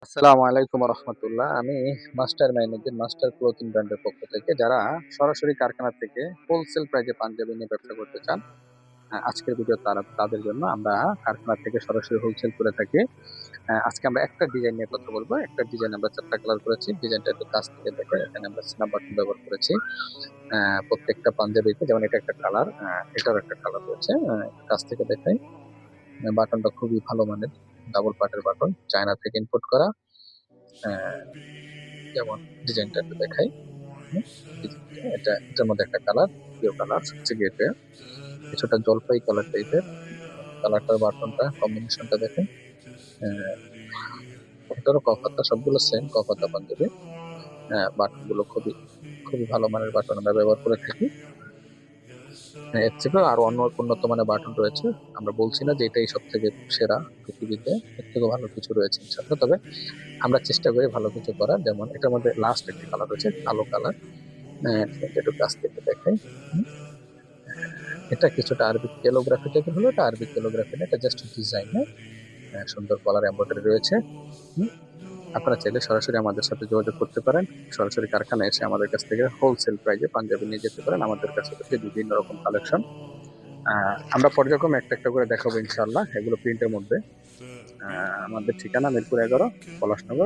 আসসালামু আলাইকুম রহমতুল্লাহ। আমি মাস্টার মাইনুদ্দিন মাস্টার ক্লোথিং ব্র্যান্ডের পক্ষ থেকে যারা সরাসরি কারখানা থেকে হোলসেল প্রাইজে পাঞ্জাবি নিয়ে ব্যবসা করতে চান, আজকের ভিডিও তাদের জন্য। আমরা কারখানা থেকে সরাসরি হোলসেল করে থাকি। আজকে আমরা একটা ডিজাইন নিয়ে কথা বলবো। একটা ডিজাইন আমরা 4টা কালার করেছি। ডিজাইনটা একটু কাছ থেকে দেখো, এখানে আমরা সিনাপ বাটন ব্যবহার করেছি। প্রত্যেকটা পাঞ্জাবিতে যেমন এটা একটা কালার, এটার একটা কালার রয়েছে। কাছ থেকে দেখাই, বাটনটা খুবই ভালো মানের, ডাবল পার্টের বাটন, চায়না থেকে ইম্পোর্ট করা। আহ, যেমন ডিজাইনটা একটু দেখাই। হুম, এটার মধ্যে একটা কালার, প্রিয় কালার হচ্ছে গেটে, কিছুটা জলপাই কালার টাইপের। কালারটার বাটনটা কম্বিনেশনটা দেখেন। আহ, এটারও কপাতা, সবগুলো সেম কপাতা পাঞ্জাবি। বাটন গুলো খুবই খুবই ভালো মানের বাটন আমরা ব্যবহার করে থাকি। এর থেকেও আরো অন্য উন্নত মানের বাটন রয়েছে। আমরা বলছি না যে এটাই সব থেকে সেরা পৃথিবীতে, এর থেকেও ভালো কিছু রয়েছে ইনশাল্লাহ। তবে আমরা চেষ্টা করি ভালো কিছু করার। যেমন এটার মধ্যে লাস্ট একটা কালার রয়েছে কালো কালার। ডিজাইনটা একটু কাছ থেকে দেখাই। হুম, এটা কিছুটা আরবিক ক্যালিগ্রাফি টাইপের হলো, এটা আরবিক ক্যালিগ্রাফি না, এটা জাস্ট ডিজাইন। সুন্দর কলার এমব্রয়ডারি রয়েছে। হুম, আপনারা চাইলে সরাসরি আমাদের সাথে যোগাযোগ করতে পারেন। সরাসরি কারখানায় এসে আমাদের কাছ থেকে হোলসেল প্রাইজে পাঞ্জাবি নিয়ে যেতে পারেন। আমাদের কাছে রয়েছে বিভিন্ন রকম কালেকশন। আমরা পর্যায়ক্রমে একটা একটা করে দেখাবো ইনশাল্লাহ, এগুলো প্রিন্টের মধ্যে। আমাদের ঠিকানা মিরপুর 11, পলাশনগর।